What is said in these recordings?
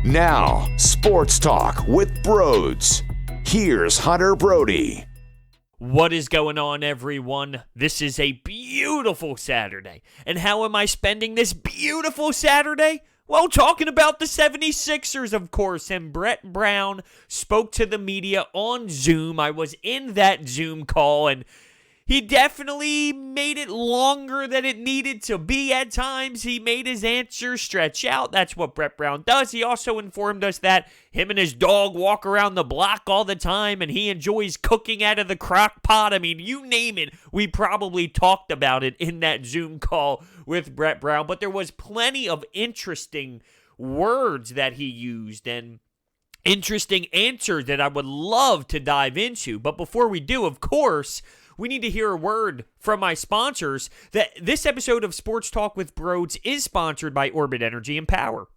Now, Sports Talk with Broads. Here's Hunter Brody. What is going on, everyone? This is a beautiful Saturday. And how am I spending this beautiful Saturday? Well, talking about the 76ers, of course. And Brett Brown spoke to the media on Zoom. I was in that Zoom call, and he definitely made it longer than it needed to be at times. He made his answers stretch out. That's what Brett Brown does. He also informed us that him and his dog walk around the block all the time, and he enjoys cooking out of the crock pot. I mean, you name it. We probably talked about it in that Zoom call with Brett Brown, but there was plenty of interesting words that he used and interesting answers that I would love to dive into. But before we do, of course, we need to hear a word from my sponsors. That this episode of Sports Talk with Broads is sponsored by Orbit Energy and Power.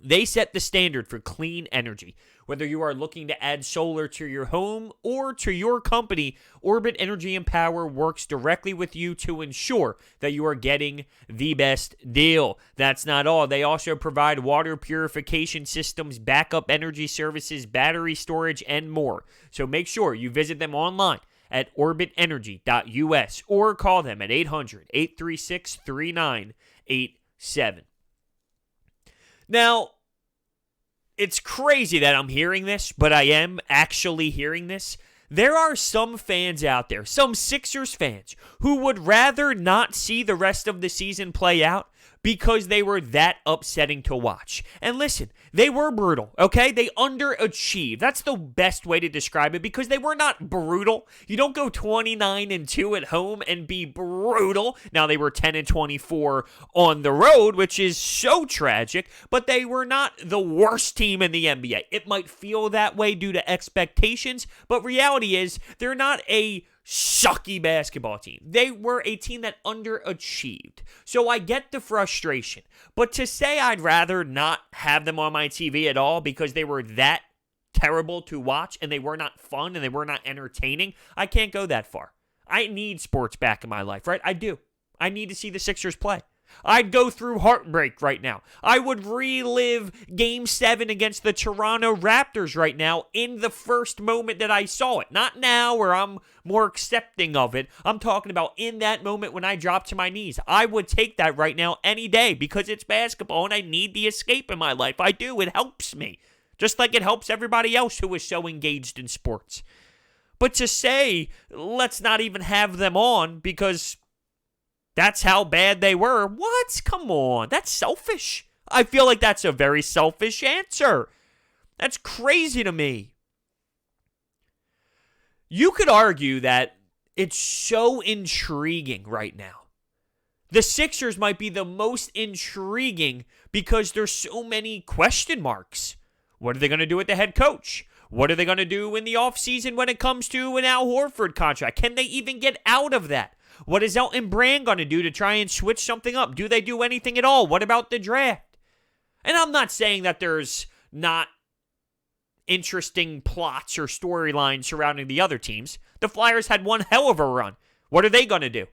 They set the standard for clean energy. Whether you are looking to add solar to your home or to your company, Orbit Energy and Power works directly with you to ensure that you are getting the best deal. That's not all. They also provide water purification systems, backup energy services, battery storage, and more. So make sure you visit them online at orbitenergy.us or call them at 800-836-3987. Now, it's crazy that I'm hearing this, but I am actually hearing this. There are some fans out there, some Sixers fans, who would rather not see the rest of the season play out because they were that upsetting to watch. And listen, they were brutal, okay? They underachieved. That's the best way to describe it, because they were not brutal. You don't go 29-2 at home and be brutal. Now, they were 10-24 on the road, which is so tragic, but they were not the worst team in the NBA. It might feel that way due to expectations, but reality is they're not a sucky basketball team. They were a team that underachieved. So I get the frustration. But to say I'd rather not have them on my TV at all because they were that terrible to watch and they were not fun and they were not entertaining, I can't go that far. I need sports back in my life, right? I do. I need to see the Sixers play. I'd go through heartbreak right now. I would relive Game 7 against the Toronto Raptors right now in the first moment that I saw it. Not now where I'm more accepting of it. I'm talking about in that moment when I dropped to my knees. I would take that right now any day because it's basketball and I need the escape in my life. I do. It helps me. Just like it helps everybody else who is so engaged in sports. But to say, let's not even have them on because that's how bad they were. What? Come on. That's selfish. I feel like that's a very selfish answer. That's crazy to me. You could argue that it's so intriguing right now. The Sixers might be the most intriguing because there's so many question marks. What are they going to do with the head coach? What are they going to do in the offseason when it comes to an Al Horford contract? Can they even get out of that? What is Elton Brand going to do to try and switch something up? Do they do anything at all? What about the draft? And I'm not saying that there's not interesting plots or storylines surrounding the other teams. The Flyers had one hell of a run. What are they going to do?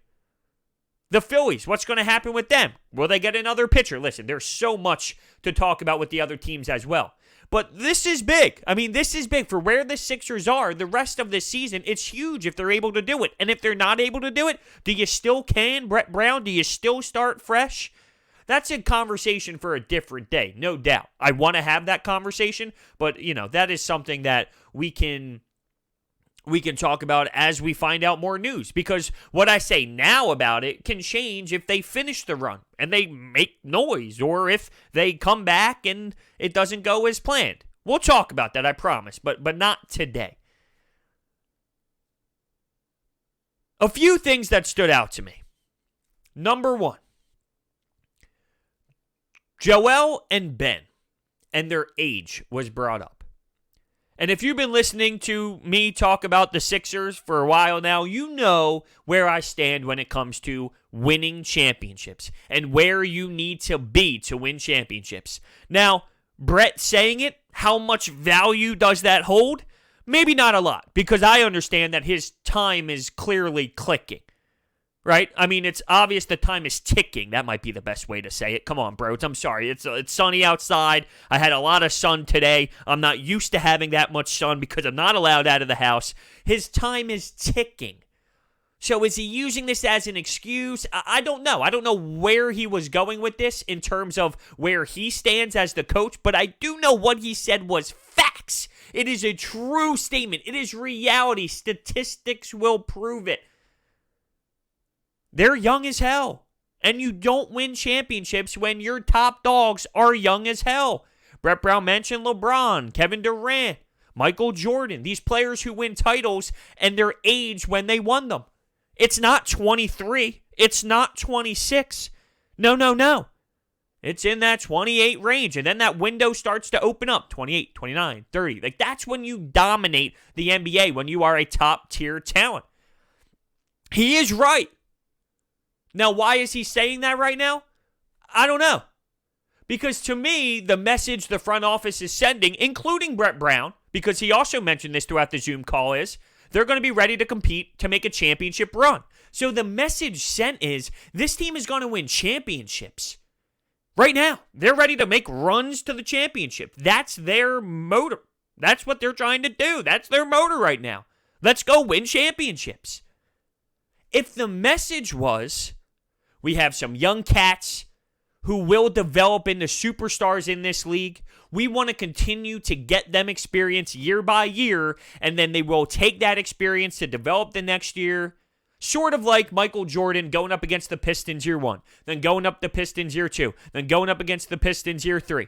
The Phillies, what's going to happen with them? Will they get another pitcher? Listen, there's so much to talk about with the other teams as well. But this is big. I mean, this is big. For where the Sixers are the rest of this season, it's huge if they're able to do it. And if they're not able to do it, do you still can Brett Brown? Do you still start fresh? That's a conversation for a different day, no doubt. I want to have that conversation, but, that is something that we can talk about as we find out more news, because what I say now about it can change if they finish the run and they make noise, or if they come back and it doesn't go as planned. We'll talk about that, I promise, but not today. A few things that stood out to me. Number one, Joel and Ben and their age was brought up. And if you've been listening to me talk about the Sixers for a while now, you know where I stand when it comes to winning championships and where you need to be to win championships. Now, Brett saying it, how much value does that hold? Maybe not a lot, because I understand that his time is clearly clicking. right? I mean, it's obvious the time is ticking. That might be the best way to say it. Come on, bros. I'm sorry. It's sunny outside. I had a lot of sun today. I'm not used to having that much sun because I'm not allowed out of the house. His time is ticking. So is he using this as an excuse? I don't know. I don't know where he was going with this in terms of where he stands as the coach, but I do know what he said was facts. It is a true statement. It is reality. Statistics will prove it. They're young as hell. And you don't win championships when your top dogs are young as hell. Brett Brown mentioned LeBron, Kevin Durant, Michael Jordan. These players who win titles and their age when they won them. It's not 23. It's not 26. No. It's in that 28 range. And then that window starts to open up. 28, 29, 30. Like, that's when you dominate the NBA, when you are a top-tier talent. He is right. Now, why is he saying that right now? I don't know. Because to me, the message the front office is sending, including Brett Brown, because he also mentioned this throughout the Zoom call, is they're going to be ready to compete to make a championship run. So the message sent is this team is going to win championships. Right now, they're ready to make runs to the championship. That's their motor. That's what they're trying to do. That's their motor right now. Let's go win championships. If the message was, we have some young cats who will develop into superstars in this league. We want to continue to get them experience year by year, and then they will take that experience to develop the next year. Sort of like Michael Jordan going up against the Pistons year 1, then going up the Pistons year 2, then going up against the Pistons year 3.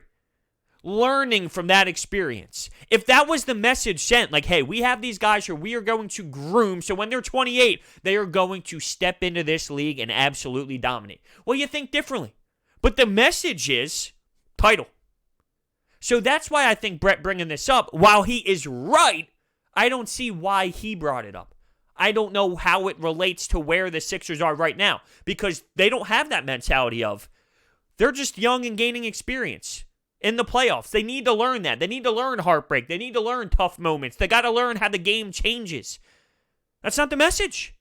Learning from that experience. If that was the message sent, like, hey, we have these guys here we are going to groom, so when they're 28, they are going to step into this league and absolutely dominate. Well, you think differently. But the message is title. So that's why I think Brett bringing this up, while he is right, I don't see why he brought it up. I don't know how it relates to where the Sixers are right now, because they don't have that mentality of, they're just young and gaining experience in the playoffs. They need to learn that. They need to learn heartbreak. They need to learn tough moments. They got to learn how the game changes. That's not the message.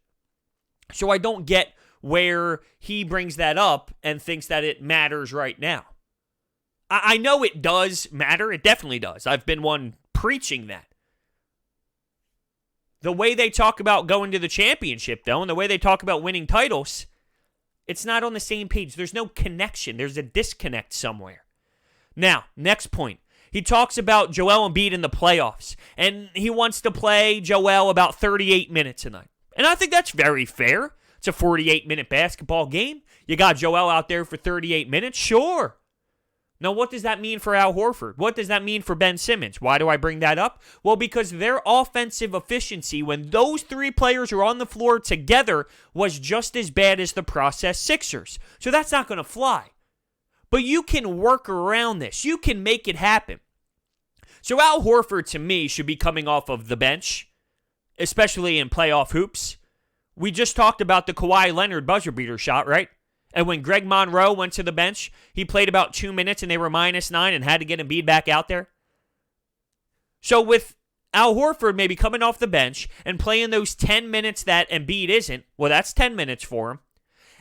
So I don't get where he brings that up and thinks that it matters right now. I know it does matter. It definitely does. I've been one preaching that. The way they talk about going to the championship, though, and the way they talk about winning titles, it's not on the same page. There's no connection. There's a disconnect somewhere. Now, next point. He talks about Joel Embiid in the playoffs, and he wants to play Joel about 38 minutes a night. And I think that's very fair. It's a 48-minute basketball game. You got Joel out there for 38 minutes? Sure. Now, what does that mean for Al Horford? What does that mean for Ben Simmons? Why do I bring that up? Well, because their offensive efficiency when those three players are on the floor together was just as bad as the process Sixers. So that's not going to fly. But you can work around this. You can make it happen. So Al Horford, to me, should be coming off of the bench, especially in playoff hoops. We just talked about the Kawhi Leonard buzzer beater shot, right? And when Greg Monroe went to the bench, he played about 2 minutes and they were -9 and had to get Embiid back out there. So with Al Horford maybe coming off the bench and playing those 10 minutes that Embiid isn't, well, that's 10 minutes for him.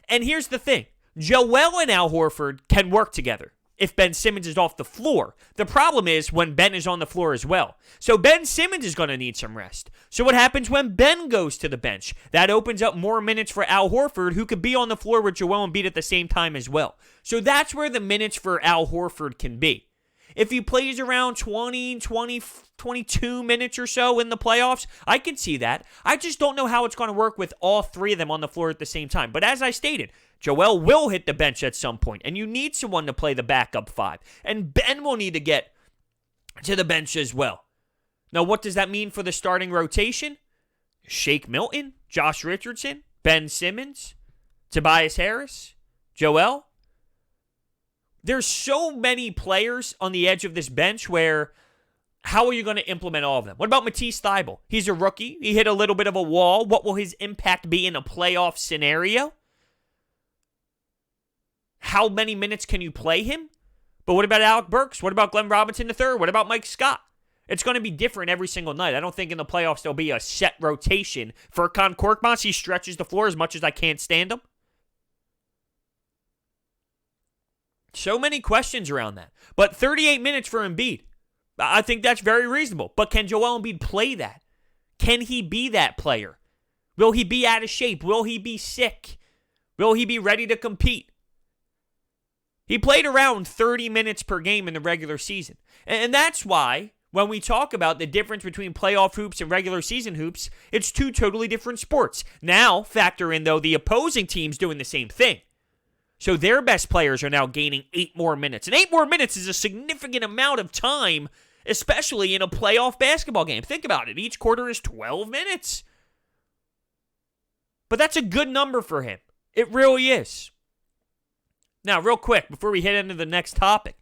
And here's the thing. Joel and Al Horford can work together if Ben Simmons is off the floor. The problem is when Ben is on the floor as well. So Ben Simmons is going to need some rest. So what happens when Ben goes to the bench? That opens up more minutes for Al Horford, who could be on the floor with Joel Embiid at the same time as well. So that's where the minutes for Al Horford can be. If he plays around 22 minutes or so in the playoffs, I can see that. I just don't know how it's going to work with all three of them on the floor at the same time. But as I stated, Joel will hit the bench at some point, and you need someone to play the backup five. And Ben will need to get to the bench as well. Now, what does that mean for the starting rotation? Shake Milton, Josh Richardson, Ben Simmons, Tobias Harris, Joel. There's so many players on the edge of this bench where how are you going to implement all of them? What about Matisse Thybulle? He's a rookie. He hit a little bit of a wall. What will his impact be in a playoff scenario? How many minutes can you play him? But what about Alec Burks? What about Glenn Robinson III? What about Mike Scott? It's going to be different every single night. I don't think in the playoffs there'll be a set rotation. Furkan Korkmaz, he stretches the floor as much as I can't stand him. So many questions around that. But 38 minutes for Embiid, I think that's very reasonable. But can Joel Embiid play that? Can he be that player? Will he be out of shape? Will he be sick? Will he be ready to compete? He played around 30 minutes per game in the regular season. And that's why when we talk about the difference between playoff hoops and regular season hoops, it's two totally different sports. Now, factor in, though, the opposing team's doing the same thing. So their best players are now gaining 8 more minutes. And 8 more minutes is a significant amount of time, especially in a playoff basketball game. Think about it. Each quarter is 12 minutes. But that's a good number for him. It really is. Now, real quick, before we head into the next topic,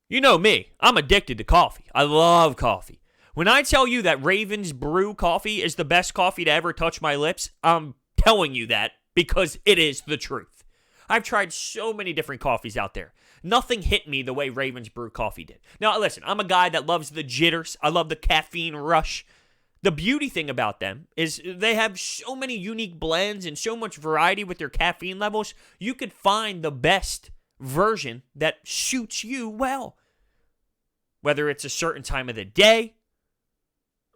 you know me. I'm addicted to coffee. I love coffee. When I tell you that Ravens Brew coffee is the best coffee to ever touch my lips, I'm telling you that because it is the truth. I've tried so many different coffees out there. Nothing hit me the way Ravens Brew coffee did. Now, listen, I'm a guy that loves the jitters. I love the caffeine rush. The beauty thing about them is they have so many unique blends and so much variety with their caffeine levels. You could find the best version that suits you well. Whether it's a certain time of the day,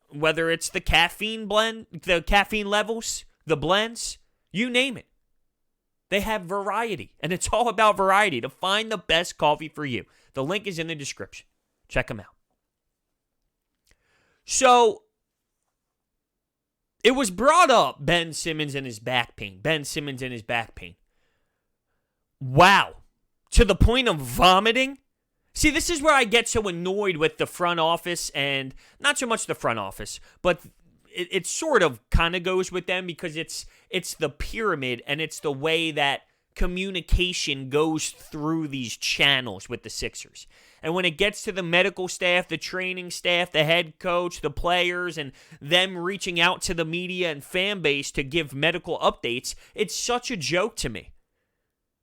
whether it's the caffeine blend, the caffeine levels, the blends, you name it. They have variety, and it's all about variety to find the best coffee for you. The link is in the description. Check them out. So, it was brought up, Ben Simmons and his back pain. Ben Simmons and his back pain. Wow. To the point of vomiting? See, this is where I get so annoyed with the front office, and not so much the front office, but it sort of kind of goes with them because it's the pyramid and it's the way that communication goes through these channels with the Sixers. And when it gets to the medical staff, the training staff, the head coach, the players, and them reaching out to the media and fan base to give medical updates, it's such a joke to me.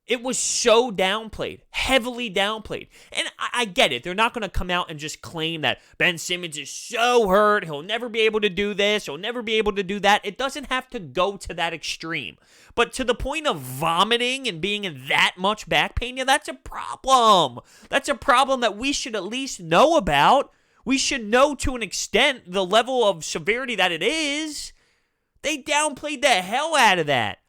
It was so downplayed, heavily downplayed. And I get it. They're not going to come out and just claim that Ben Simmons is so hurt, he'll never be able to do this, he'll never be able to do that. It doesn't have to go to that extreme. But to the point of vomiting and being in that much back pain, yeah, that's a problem. That's a problem that we should at least know about. We should know to an extent the level of severity that it is. They downplayed the hell out of that.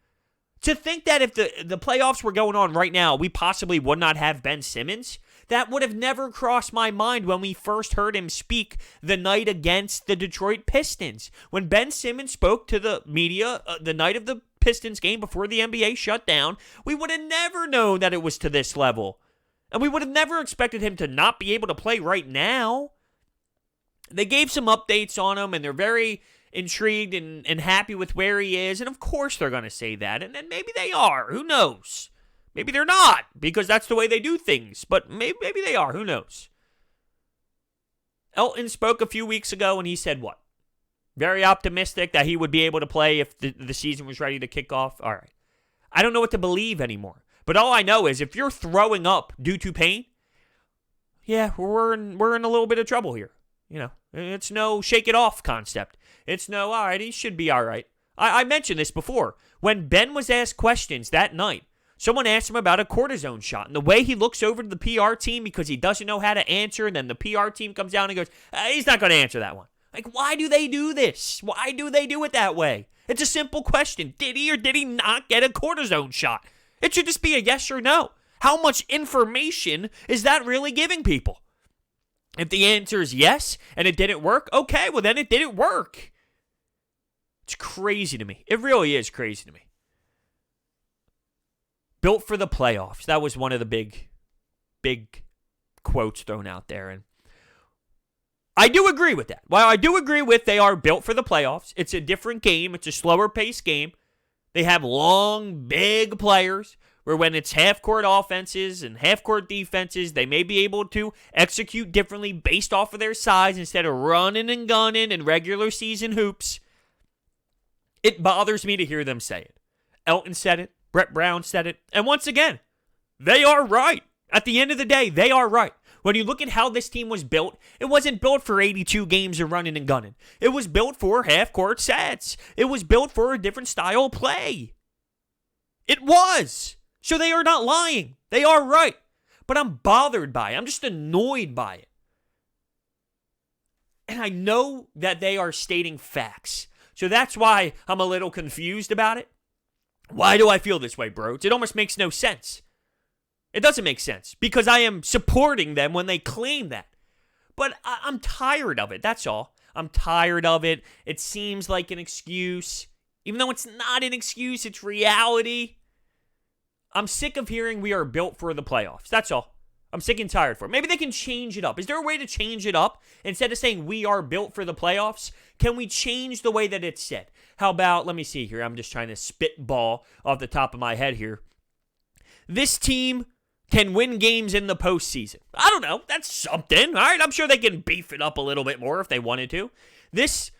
To think that if the playoffs were going on right now, we possibly would not have Ben Simmons, that would have never crossed my mind when we first heard him speak the night against the Detroit Pistons. When Ben Simmons spoke to the media the night of the Pistons game before the NBA shut down, we would have never known that it was to this level. And we would have never expected him to not be able to play right now. They gave some updates on him, and they're very intrigued and happy with where he is. And of course they're going to say that. And then maybe they are. Who knows? Maybe they're not, because that's the way they do things. But maybe they are. Who knows? Elton spoke a few weeks ago, and he said what? Very optimistic that he would be able to play if the season was ready to kick off. All right. I don't know what to believe anymore. But all I know is if you're throwing up due to pain, yeah, we're in a little bit of trouble here. You know, it's no shake it off concept. It's no, all right, he should be all right. I mentioned this before. When Ben was asked questions that night, someone asked him about a cortisone shot. And the way he looks over to the PR team because he doesn't know how to answer, and then the PR team comes down and goes, he's not going to answer that one. Like, why do they do this? Why do they do it that way? It's a simple question. Did he or did he not get a cortisone shot? It should just be a yes or no. How much information is that really giving people? If the answer is yes and it didn't work, okay, well then it didn't work. It's crazy to me. It really is crazy to me. Built for the playoffs. That was one of the big quotes thrown out there. And I do agree with that. While I do agree with they are built for the playoffs, it's a different game. It's a slower paced game. They have long, big players where when it's half-court offenses and half-court defenses, they may be able to execute differently based off of their size instead of running and gunning in regular season hoops. It bothers me to hear them say it. Elton said it. Brett Brown said it. And once again, they are right. At the end of the day, they are right. When you look at how this team was built, it wasn't built for 82 games of running and gunning. It was built for half-court sets. It was built for a different style of play. It was. So they are not lying. They are right. But I'm bothered by it. I'm just annoyed by it. And I know that they are stating facts. So that's why I'm a little confused about it. Why do I feel this way, bro? It almost makes no sense. It doesn't make sense because I am supporting them when they claim that. But I'm tired of it, that's all. I'm tired of it. It seems like an excuse. Even though it's not an excuse, it's reality. I'm sick of hearing we are built for the playoffs. That's all. I'm sick and tired for it. Maybe they can change it up. Is there a way to change it up? Instead of saying we are built for the playoffs, can we change the way that it's said? How about, let me see here. I'm just trying to spitball off the top of my head here. This team can win games in the postseason. I don't know. That's something. All right, I'm sure they can beef it up a little bit more if they wanted to. This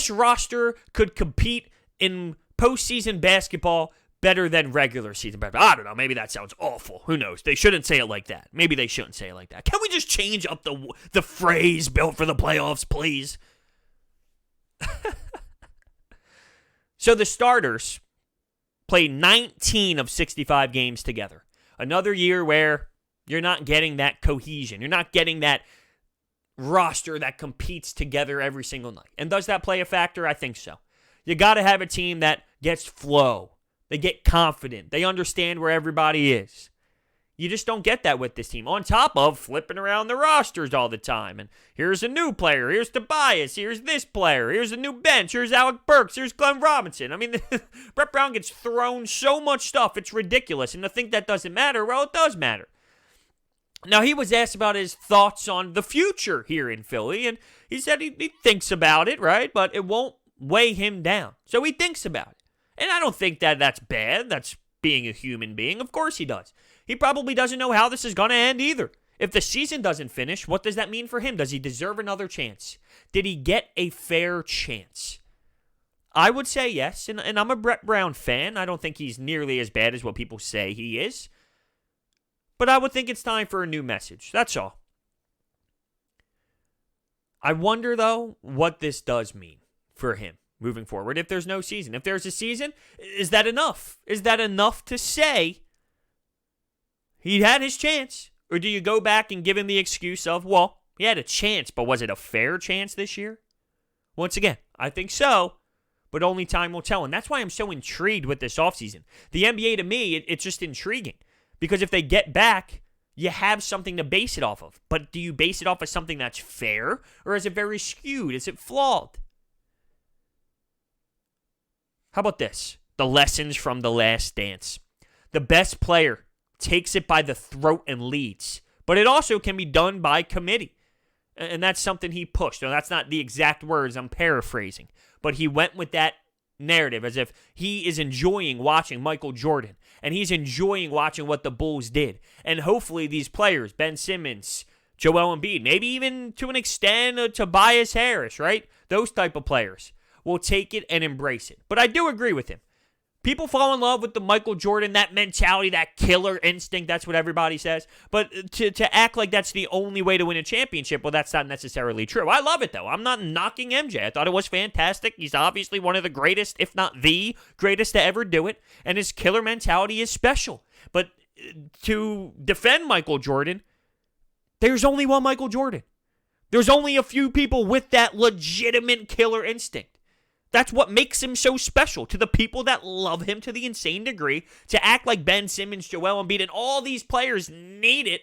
roster could compete in postseason basketball better than regular season basketball. I don't know. Maybe that sounds awful. Who knows? They shouldn't say it like that. Maybe they shouldn't say it like that. Can we just change up the phrase built for the playoffs, please? So the starters played 19 of 65 games together. Another year where you're not getting that cohesion. You're not getting that roster that competes together every single night. And does that play a factor? I think so. You got to have a team that gets flow. They get confident. They understand where everybody is. You just don't get that with this team. On top of flipping around the rosters all the time. And here's a new player. Here's Tobias. Here's this player. Here's a new bench. Here's Alec Burks. Here's Glenn Robinson. I mean, Brett Brown gets thrown so much stuff. It's ridiculous. And to think that doesn't matter, well, it does matter. Now, he was asked about his thoughts on the future here in Philly. And he said he thinks about it, right? But it won't weigh him down. So he thinks about it. And I don't think that that's bad. That's being a human being. Of course he does. He probably doesn't know how this is going to end either. If the season doesn't finish, what does that mean for him? Does he deserve another chance? Did he get a fair chance? I would say yes, and I'm a Brett Brown fan. I don't think he's nearly as bad as what people say he is. But I would think it's time for a new message. That's all. I wonder, though, what this does mean for him moving forward if there's no season. If there's a season, is that enough? Is that enough to say he had his chance? Or do you go back and give him the excuse of, well, he had a chance, but was it a fair chance this year? Once again, I think so, but only time will tell. And that's why I'm so intrigued with this offseason. The NBA, to me, it's just intriguing. Because if they get back, you have something to base it off of. But do you base it off of something that's fair? Or is it very skewed? Is it flawed? How about this? The lessons from The Last Dance. The best player takes it by the throat and leads. But it also can be done by committee. And that's something he pushed. Now, that's not the exact words. I'm paraphrasing. But he went with that narrative as if he is enjoying watching Michael Jordan. And he's enjoying watching what the Bulls did. And hopefully these players, Ben Simmons, Joel Embiid, maybe even to an extent Tobias Harris, right? Those type of players will take it and embrace it. But I do agree with him. People fall in love with the Michael Jordan, that mentality, that killer instinct. That's what everybody says. But to act like that's the only way to win a championship, well, that's not necessarily true. I love it, though. I'm not knocking MJ. I thought it was fantastic. He's obviously one of the greatest, if not the greatest to ever do it. And his killer mentality is special. But to defend Michael Jordan, there's only one Michael Jordan. There's only a few people with that legitimate killer instinct. That's what makes him so special to the people that love him to the insane degree. To act like Ben Simmons, Joel Embiid, and all these players need it.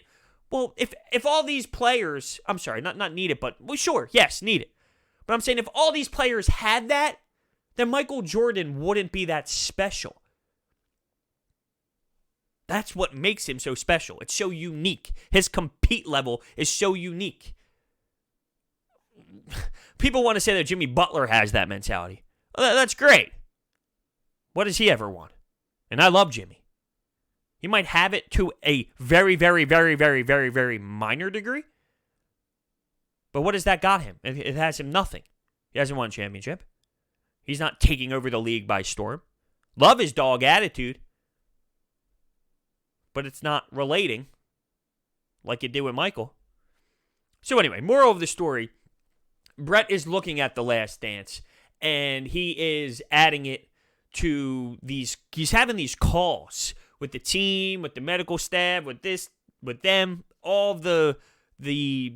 Well, if all these players, I'm sorry, not need it, but well, sure, yes, need it. But I'm saying if all these players had that, then Michael Jordan wouldn't be that special. That's what makes him so special. It's so unique. His compete level is so unique. People want to say that Jimmy Butler has that mentality. Well, that's great. What has he ever won? And I love Jimmy. He might have it to a very, very, very, very, very, very minor degree. But what has that got him? It has him nothing. He hasn't won a championship. He's not taking over the league by storm. Love his dog attitude. But it's not relating like it did with Michael. So anyway, moral of the story, Brett is looking at The Last Dance, and he is adding it to these, he's having these calls with the team, with the medical staff, with this, with them, all the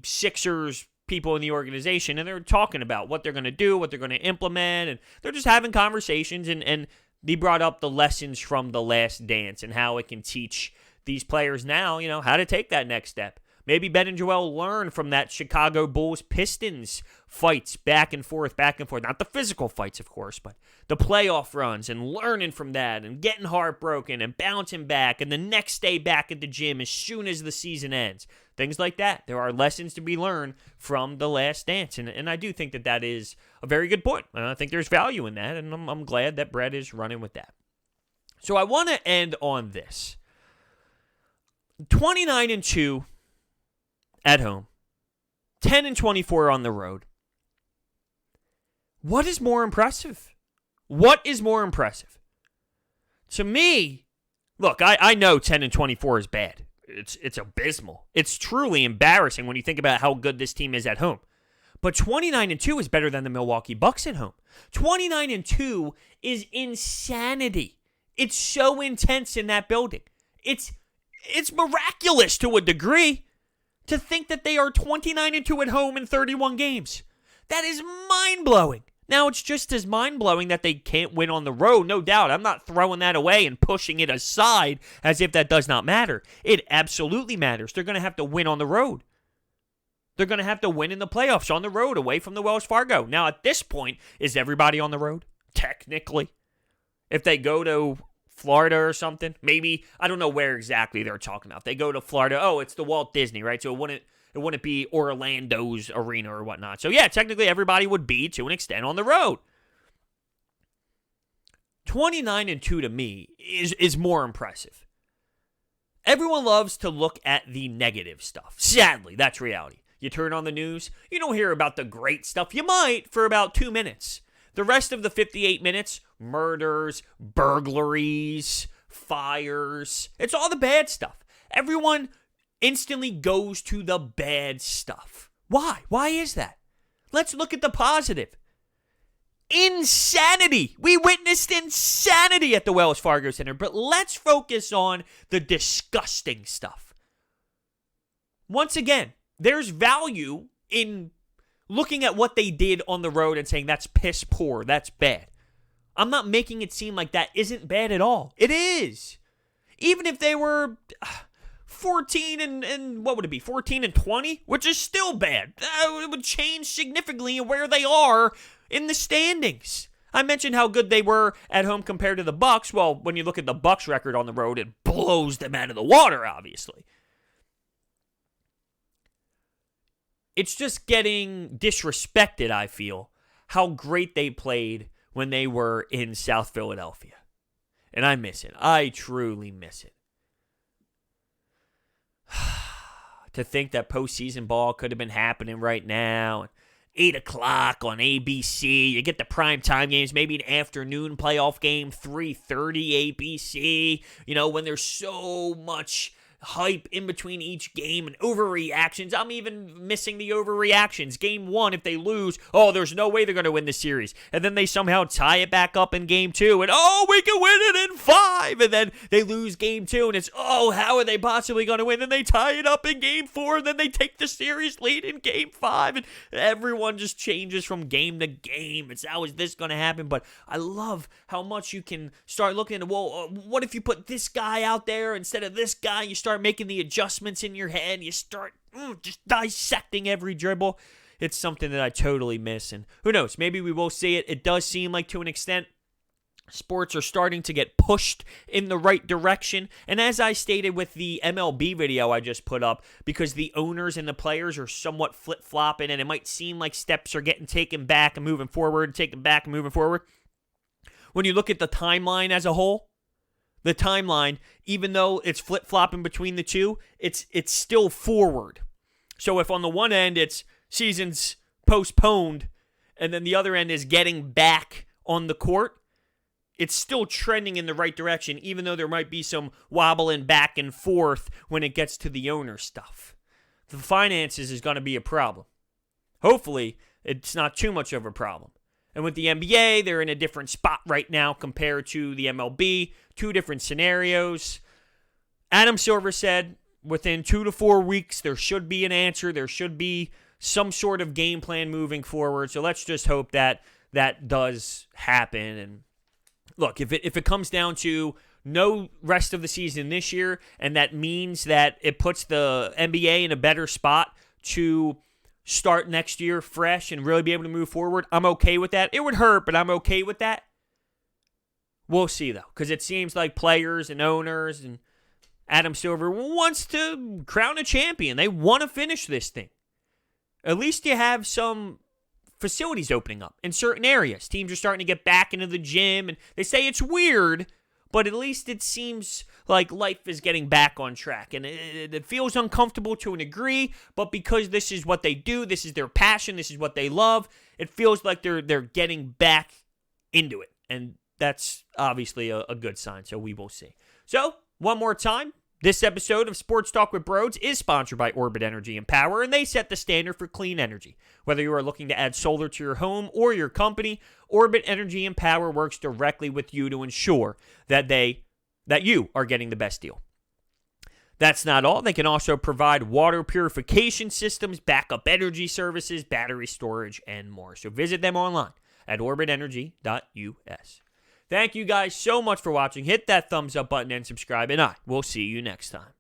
Sixers people in the organization, and they're talking about what they're going to do, what they're going to implement, and they're just having conversations, and he brought up the lessons from The Last Dance and how it can teach these players now, how to take that next step. Maybe Ben and Joel learn from that Chicago Bulls Pistons fights back and forth. Not the physical fights, of course, but the playoff runs and learning from that and getting heartbroken and bouncing back and the next day back at the gym as soon as the season ends. Things like that. There are lessons to be learned from The Last Dance, and I do think that is a very good point. I think there's value in that, and I'm glad that Brett is running with that. So I want to end on this. 29-2 at home, 10-24 on the road. What is more impressive? To me, look, I know 10-24 is bad. It's abysmal. It's truly embarrassing when you think about how good this team is at home. But 29-2 is better than the Milwaukee Bucks at home. 29-2 is insanity. It's so intense in that building. It's miraculous to a degree to think that they are 29-2 at home in 31 games. That is mind-blowing. Now, it's just as mind-blowing that they can't win on the road, no doubt. I'm not throwing that away and pushing it aside as if that does not matter. It absolutely matters. They're going to have to win on the road. They're going to have to win in the playoffs on the road away from the Wells Fargo. Now, at this point, is everybody on the road? Technically. If they go to Florida or something, maybe, I don't know where exactly they're talking about. If they go to Florida, it's the Walt Disney, right? So it wouldn't be Orlando's arena or whatnot. So yeah, technically everybody would be, to an extent, on the road. 29-2 to me is more impressive. Everyone loves to look at the negative stuff. Sadly, that's reality. You turn on the news, you don't hear about the great stuff. You might for about 2 minutes. The rest of the 58 minutes, murders, burglaries, fires, it's all the bad stuff. Everyone instantly goes to the bad stuff. Why? Why is that? Let's look at the positive. Insanity. We witnessed insanity at the Wells Fargo Center, but let's focus on the disgusting stuff. Once again, there's value in looking at what they did on the road and saying that's piss poor, that's bad. I'm not making it seem like that isn't bad at all. It is. Even if they were 14 and what would it be? 14-20, which is still bad. It would change significantly in where they are in the standings. I mentioned how good they were at home compared to the Bucks. Well, when you look at the Bucks record on the road, it blows them out of the water, obviously. It's just getting disrespected, I feel, how great they played when they were in South Philadelphia. And I miss it. I truly miss it. To think that postseason ball could have been happening right now. 8 o'clock on ABC. You get the primetime games, maybe an afternoon playoff game, 3:30 ABC. When there's so much hype in between each game and overreactions. I'm even missing the overreactions. Game 1, if they lose, there's no way they're going to win the series. And then they somehow tie it back up in Game 2. And, we can win it in 5. And then they lose Game 2. And it's, how are they possibly going to win? And they tie it up in Game 4. And then they take the series lead in Game 5. And everyone just changes from game to game. It's, how is this going to happen? But I love how much you can start looking at, what if you put this guy out there instead of this guy? You start making the adjustments in your head. You start just dissecting every dribble. It's something that I totally miss. And who knows, maybe we will see it. It does seem like, to an extent, sports are starting to get pushed in the right direction. And as I stated with the MLB video I just put up, because the owners and the players are somewhat flip-flopping, and it might seem like steps are getting taken back and moving forward, taken back and moving forward. When you look at the timeline as a whole, the timeline, even though it's flip-flopping between the two, it's still forward. So if on the one end it's seasons postponed, and then the other end is getting back on the court, it's still trending in the right direction, even though there might be some wobbling back and forth when it gets to the owner stuff. the finances is going to be a problem. Hopefully, it's not too much of a problem. And with the NBA, they're in a different spot right now compared to the MLB. Two different scenarios. Adam Silver said within 2 to 4 weeks, there should be an answer. There should be some sort of game plan moving forward. So let's just hope that that does happen. And look, if it comes down to no rest of the season this year, and that means that it puts the NBA in a better spot to start next year fresh and really be able to move forward, I'm okay with that. It would hurt, but I'm okay with that. We'll see, though, because it seems like players and owners and Adam Silver wants to crown a champion. They want to finish this thing. At least you have some facilities opening up in certain areas. Teams are starting to get back into the gym, and they say it's weird, but at least it seems like life is getting back on track. And it feels uncomfortable to a degree, but because this is what they do, this is their passion, this is what they love, it feels like they're getting back into it. And that's obviously a good sign, so we will see. So, one more time, this episode of Sports Talk with Broads is sponsored by Orbit Energy and Power, and they set the standard for clean energy. Whether you are looking to add solar to your home or your company, Orbit Energy and Power works directly with you to ensure that you are getting the best deal. That's not all. They can also provide water purification systems, backup energy services, battery storage, and more. So visit them online at orbitenergy.us. Thank you guys so much for watching. Hit that thumbs up button and subscribe, and I will see you next time.